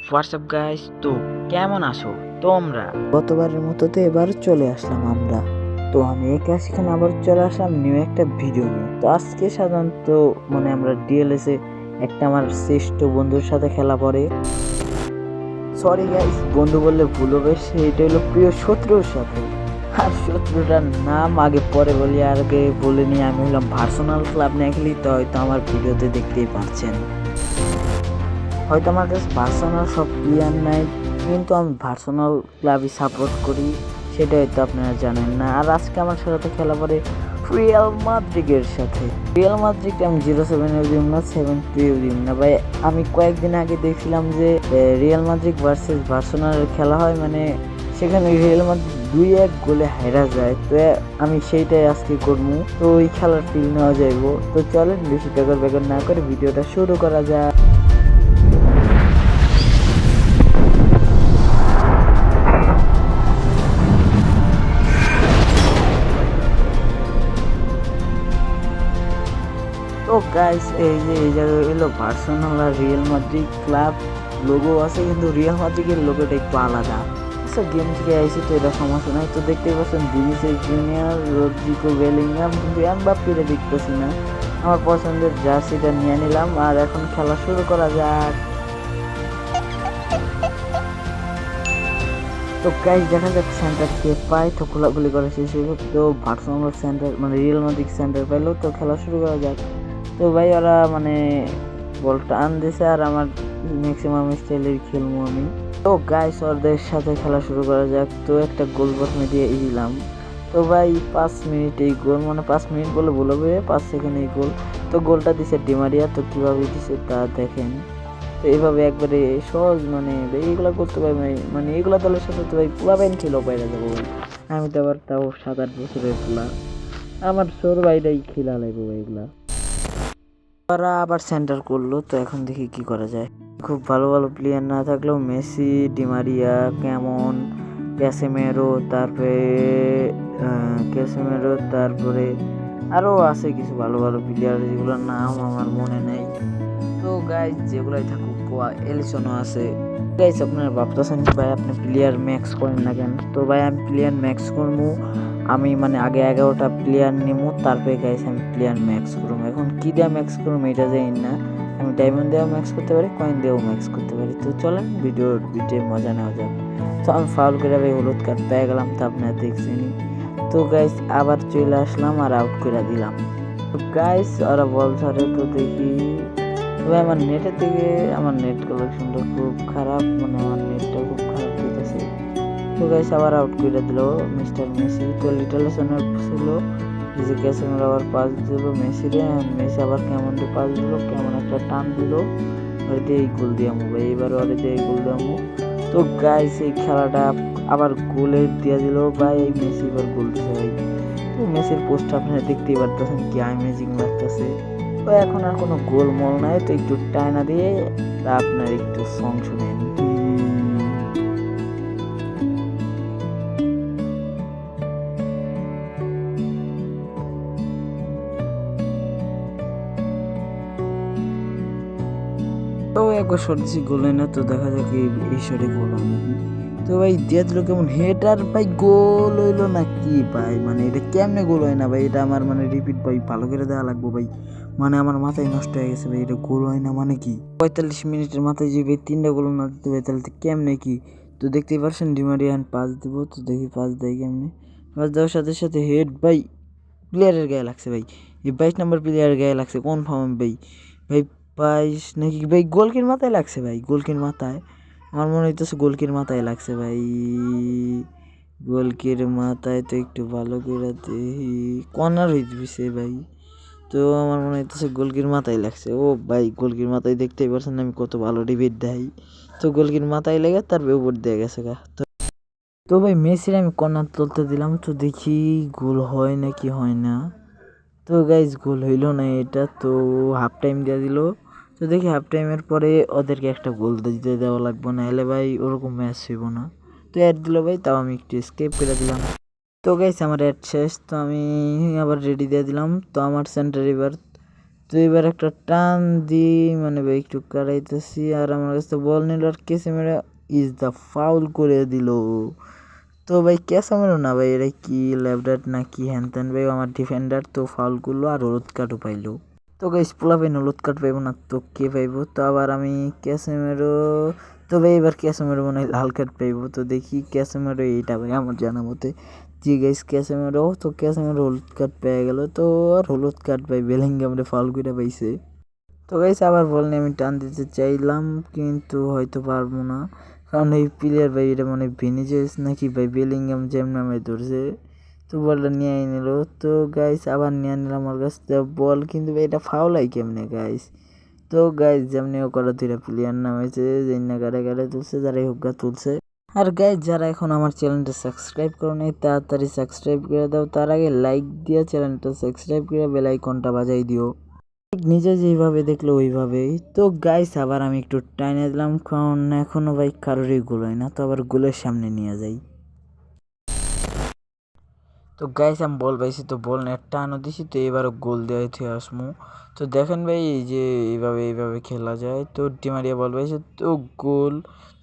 WhatsApp guys, তো কেমন আছো তোমরা? গতবারের মতো তো এবার চলে আসলাম আমরা। তো আমি সেখানে আবার চলে আসলাম নিউ একটা ভিডিও নিয়ে। তো আজকে সাধারণত আমরা ডিএলএস এ একটা আমার শ্রেষ্ঠ বন্ধুর সাথে খেলা পড়ে। সরি গাইস, বন্ধু বললে ভুল হবে, সেটা হলো প্রিয় শত্রুর সাথে। আর শত্রুটার নাম আগে পরে বলি, আর আগে বলে নিই, আমি হলাম ভার্সোনাল ক্লাব নিয়ে খেলি। তো হয়তো আমার ভিডিওতে দেখতেই পাচ্ছেন, হয়তো আমার কাছে ভার্সোনাল সব প্লেয়ার নাই, কিন্তু আমি ভার্সোনাল ক্লাবই সাপোর্ট করি, সেটা হয়তো আপনারা জানেন না। আর আজকে আমার সাথে খেলা পড়ে রিয়াল মাদ্রিদের সাথে। রিয়াল মাদ্রিদ আমি 0-7 দিব না, 7-2 দিব না ভাই। আমি কয়েকদিন আগে দেখছিলাম যে রিয়াল মাদ্রিদ ভার্সেস ভার্সোনালের খেলা হয়, সেখানে রিয়াল মাদ্রিদ 2-1 গোলে হেরা যায়। তো আমি সেইটাই আজকে করবো, তো ওই খেলার ফিল নেওয়া যাইব। তো চলেন বেশি বেকার না করে ভিডিওটা শুরু করা যায়। তো গাইস, এই জায়গায় হলো ভার্সোনাল আর রিয়াল মাদ্রিদ ক্লাব লোগো আছে, কিন্তু রিয়াল মাদ্রিদের লোগোটা একটু আলাদা। আচ্ছা, গেম থেকে আইসি তো এটা সমস্যা নাই। তো দেখতেই পাচ্ছেন ভিনিসিয়াস জুনিয়র, রদ্রিগো বেলিংহাম, কিন্তু এমবাপ্পেরে দেখতেছি না। আমার পছন্দের জার্সিটা নিয়ে নিলাম, আর এখন খেলা শুরু করা যাক। তো গাইস, দেখা যাক সেন্টার কে পায়। তো খোলাগুলি করা শেষ হয়ে গেল। তো ভার্সোনাল সেন্টার রিয়াল মাদ্রিদ সেন্টার পাইলো। তো খেলা শুরু করা যাক। তো ভাই ওরা বলটা আন দিছে, আর আমার ম্যাক্সিমাম স্টাইলের খেলবো আমি। তো গাইস, ওদের সাথে খেলা শুরু করা যাক। তো একটা গোল প্রথমে দিয়ে দিলাম। তো ভাই 5 মিনিট এই গোল, 5 মিনিট বলে ভুল হবে, 5 সেকেন্ড এই গোল। তো গোলটা দিছে ডিমারিয়া। তো কিভাবে দিছে তা দেখেন। তো এইভাবে একবারে সহজ, ভাই এগুলা করতে পারি এগুলা দলের সাথে তো ভাই পুরা ব্যান ছিল বাইরে যাবো ভাই। আমি তো আবার তাও 7-8 বছরের খেলা, আমার সৌর বাইরেই খেলা লাগবে ভাই এগুলা। ওরা আবার সেন্টার করলো। তো এখন দেখি কি করা যায়। খুব ভালো ভালো প্লেয়ার না থাকলেও মেসি, ডিমারিয়া, কেমন, তারপরে আরো আছে কিছু ভালো ভালো প্লেয়ার, যেগুলোর নাম আমার মনে নেই। তো গাইজ যেগুলাই থাকুক, এলিসনও আছে। গাইজ আপনার ভাবতেছেন ভাই আপনি প্লেয়ার ম্যাক্স করেন না কেন? তো ভাই আমি প্লেয়ার ম্যাক্স করবো, আমি আগে 11টা প্লেয়ার নেবো, তারপরে গাইজ আমি প্লেয়ার ম্যাক্স করবো। এখন কি দিয়ে ম্যাক্স করবো এটা জানি না। আমি ডায়মন্ড দিয়েও ম্যাক্স করতে পারি, কয়েন দিয়েও ম্যাক্স করতে পারি। তো চলেন ভিডিও মজা নেওয়া যাক। তো আমি ফাউল করে ভাই হলুদ কার্ড পেয়ে গেলাম, তো আপনারা দেখছেনই। তো গাইজ আবার চলে আসলাম আর আউট করে দিলাম। তো গাইজ ওরা বল ধরে, তো দেখি। তবে আমার নেটের দিকে আমার নেট কালেকশনটা খুব খারাপ, আমার নেটটা খুব খারাপ দিতেছে। তো গাইস আবার আউট করে দিল মিস্টার মেসি। তো লিটালেসনের ছিল যে ক্যাসেমের আবার পাস দিল মেসিরে, মেসি আবার কেমন পাস দিল, কেমন একটা টান দিল, ওই দিয়ে এই গোল দিয়ামু ভাই, এবার ওরে দিয়ে এই গোল দিয়ামু। তো গাইস এই খেলাটা আবার গোলে দিয়ে দিল ভাই, এই মেসি এবার গোল দিছে ভাই। তো মেসির পোস্ট আপনারা দেখতেই পারতেছেন কি অ্যামেজিং লাগতেছে। তো এখন আর কোনো গোলমোল নাই, তো একটু টাইনা দিয়ে আপনার একটু সং শুনেন। তো একবার শট দিছি, গোল হয় না। তো দেখা যাক এই শটে গোল হয় নাকি। তো ভাই দিয়ে দিল কেমন হেডার ভাই, গোল হইলো না কি ভাই? এটা কেমনে গোল হয় না ভাই? এটা আমার রিপিট ভাই ভালো করে দেওয়া লাগবো ভাই। আমার মাথায় নষ্ট হয়ে গেছে ভাই, এটা গোল হয় না কি? 45 মিনিটের মাথায় যে ভাই 3টা গোল না দিতে ভাই, তাহলে কেমনে কি? তো দেখতেই পারছেন ডিমারিয়ান পাস দিব। তো দেখি পাস দেয় কেমনে। পাস দেওয়ার সাথে সাথে হেড ভাই প্লেয়ারের গায়ে লাগছে ভাই, এই 22 নম্বর প্লেয়ারের গায়ে লাগছে কনফার্ম ভাই। ভাই 22 নাকি ভাই? গোলকির মাথায় লাগছে ভাই, গোলকির মাথায়। আমার মনে হইতেছে গোলকির মাথায় লাগছে ভাই, গোলকির মাথায়। তো একটু ভালো করে দেখি, কর্নার হইতেছে ভাই। তো আমার মনে হইতেছে গোলকির মাথায় লাগছে। ও ভাই গোলকির মাথায়, দেখতেই পারছেন আমি কত ভালো ডিবেট দেয়। তো গোলকির মাথায় লেগে তার উপর দিয়ে গেছে গা। তো ভাই মেসির আমি কর্নার তুলতে দিলাম, তো দেখি গোল হয় না কি হয় না। তো গাইজ গোল হইল না এটা। তো হাফ টাইম দিয়ে দিল। তো দেখি হাফ টাইমের পরে ওদেরকে একটা গোল দিতে দেওয়া লাগবে, না এলে ভাই ওরকম ম্যাচ হইব না। তো অ্যাড দিল ভাই, তাও আমি একটু স্কেপ করে দিলাম। তো গাইজ আমার অ্যাড শেষ। তো আমি আবার রেডি দিয়ে দিলাম। তো আমার সেন্টার এবার তো এবার একটা টান দিই মানে ভাই একটু কাটাইতেছি আর আমার কাছে বল নিল আর ক্যাসেমিরো ইজ দ্য ফাউল করে দিল। তো ভাই ক্যাসেমিরো না ভাই এটা কি লেফট না কি হ্যান ত্যান ভাই আমার ডিফেন্ডার তো ফাউল করলো আর হলুদ কার্ডও পাইলো। তো গাইস পোলাপাইন হলুদ কার্ড পাইবো না তো কে পাইবো? তো আবার আমি ক্যাসেমিরো তো ভাই এবার ক্যাসেমিরো মনে হয় লাল কার্ড পাইবো। তো দেখি ক্যাসেমিরো এইটা ভাই আমার জানা মতে জি গাইস ক্যাসেমিরো তো ক্যাসেমিরো হলুদ কার্ড পেয়ে গেল। তো আর হলুদ কার্ড পাই বেলিংহামরে ফাউল করে পাইছে। তো গাইস আবার বল নিয়ে আমি টান দিতে চাইলাম কিন্তু হয়তো পারবো না, কারণ এই প্লেয়ার ভাই এটা মানে ভিনিসিয়াস নাকি ভাই বেলিংহাম জ্যাম নামে ধরছে। তো বলটা নিয়ে নিল। তো গাইস আবার নিয়ে নিলাম আমার কাছ থেকে বল, কিন্তু ভাই এটা ফাউল হয় কেমনে গাইস? তো গাইস যেমনি ও করা দুইটা প্লেয়ার নামেছে যে না গাড়ে গাড়ে তুলছে যারাই হোক গা তুলছে। আর গাইস যারা এখন আমার চ্যানেলটা সাবস্ক্রাইব করো নাই তাড়াতাড়ি সাবস্ক্রাইব করে দাও, তার আগে লাইক দিয়ে চ্যানেলটা সাবস্ক্রাইব করে বেল আইকনটা বাজাই দিও। নিজে যেইভাবে দেখলো ওইভাবেই। তো গাইস আবার আমি একটু টাইনে দিলাম কারণ এখনো ভাই কারোরই গোল হয় না, তো আবার গোলের সামনে নিয়ে যাই। তো গাইস আমি বল পাইছি তো বল নেট টানও দিছি তো এবারও গোল দেওয়াই থেকে আসমু। তো দেখেন ভাই এই যে এইভাবে খেলা যায়। তো ডিমারিয়া বল পাইছে তো গোল,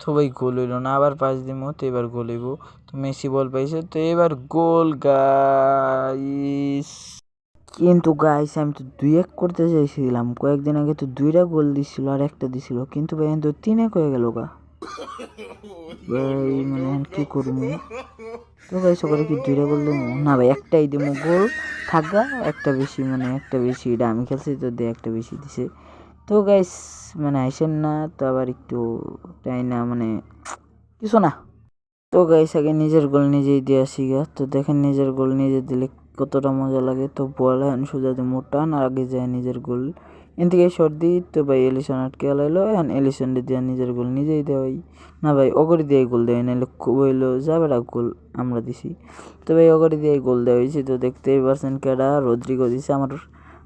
তো ভাই গোল হইল না, আবার পাস দিমো তো এবার গোল হইব। তো মেসি বল পাইছে তো এবার গোল গাইস। কিন্তু গাইস আমি তো 2-1 করতে চাইছিলাম, কয়েকদিন আগে তো 2টা গোল দিছিল আর একটা দিছিল, কিন্তু ভাই তো 3-1 হয়ে গেল গা ভাই, মানে কি করবো? তো ভাই সকালে কি 2টা গোল দেবো না ভাই একটাই দেবো গোল থাকা, একটা বেশি মানে একটা বেশি এটা আমি খেলছি তো দিয়ে একটা বেশি দিছে। তো গাইস মানে আইসেন না তো আবার একটু তাই না মানে কিছু না। তো গাইস আগে নিজের গোল নিজেই দিয়ে আসি গা। তো দেখেন নিজের গোল নিজে দিলে কতটা মজা লাগে। তো বল হ্যান সোজা দিয়ে মোটান আর আগে যায় নিজের গোল এন থেকে শর্ট দিই তো ভাই এলিসন আটকে গেলো এখন এলিসন দিয়ে নিজের গোল নিজেই দেওয়াই না ভাই অগরি দিয়ে গোল দেয় নাহলে হইলো যাবে না গোল আমরা দিছি। তো ভাই অগরি দিয়ে গোল দেওয়া হয়েছে। তো দেখতেই পারছেন কেডা রদ্রিগো দিছে আমার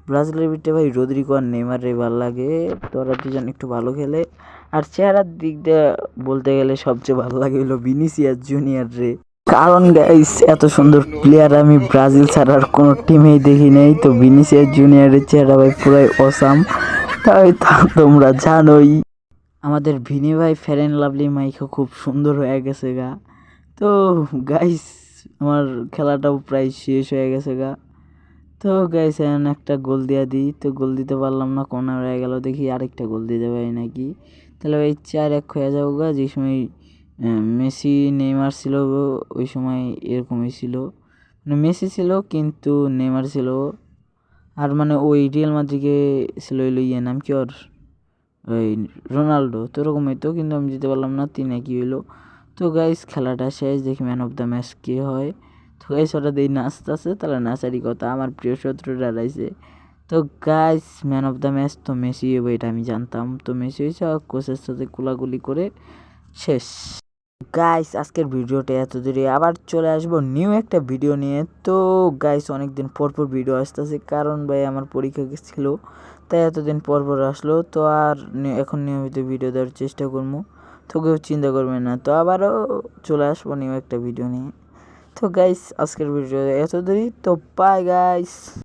ব্রাজিলের ভিতরে ভাই রদ্রিগো আর নেইমার রে ভালো লাগে, তোরা দুজন একটু ভালো খেলে। আর চেহারার দিক দিয়ে বলতে গেলে সবচেয়ে ভালো লাগে হলো ভিনিসিয়াস জুনিয়র রে, কারণ গাইস এত সুন্দর প্লেয়ার আমি ব্রাজিল ছাড়া আর কোনো টিমেই দেখি নাই। তো ভিনিসিয়াস জুনিয়রের চেহারা ভাই পুরাই অসাম, তাই তা তোমরা জানোই। আমাদের ভিনি ভাই ফেয়ার অ্যান্ড লাভলি মাইকও খুব সুন্দর হয়ে গেছে গা। তো গাইস আমার খেলাটাও প্রায় শেষ হয়ে গেছে গা। তো গাইস এখন একটা গোল দিয়ে দিই, তো গোল দিতে পারলাম না, কর্নার হয়ে গেল, দেখি আরেকটা গোল দিতে পারি নাকি। তাহলে ভাই 4-1 হয়ে যাবো গা। যে সময় মেসি নেইমার ছিল ওই সময় এরকমই ছিল, মানে মেসি ছিল কিন্তু নেইমার ছিল আর মানে ওই রিয়াল মাদ্রিদে ছিল হইলো ইয়ে নাম কি ওর ওই রোনাল্ডো, তো ওরকম হইতো কিন্তু আমি দিতে পারলাম না, 3-1 হইলো। তো গাইস খেলাটা শেষ, দেখি ম্যান অফ দ্য ম্যাচ কে হয়। তো গাইস ওটা দিয়ে নাচতেছে তাহলে নাচারি কথা আমার প্রিয় শত্রুরা হারাইছে। তো guys man of the match তো মেসি হবে এটা আমি জানতাম, তো মেসি হয়েছে কোচের সাথে কোলাগুলি করে শেষ। গাইস আজকের ভিডিওটা এত দূরে, আবার চলে আসবো নিউ একটা ভিডিও নিয়ে। তো গাইস অনেকদিন পর ভিডিও আসতেছে কারণ ভাই আমার পরীক্ষা ছিল তাই এতদিন পর আসলো। তো আর এখন নিয়মিত ভিডিও দেওয়ার চেষ্টা করবো, তো কেউ চিন্তা করবে না। তো আবারও চলে আসবো নিউ একটা ভিডিও নিয়ে। তো গাইস আজকের ভিডিও এত দূরই, তো বাই গাইস।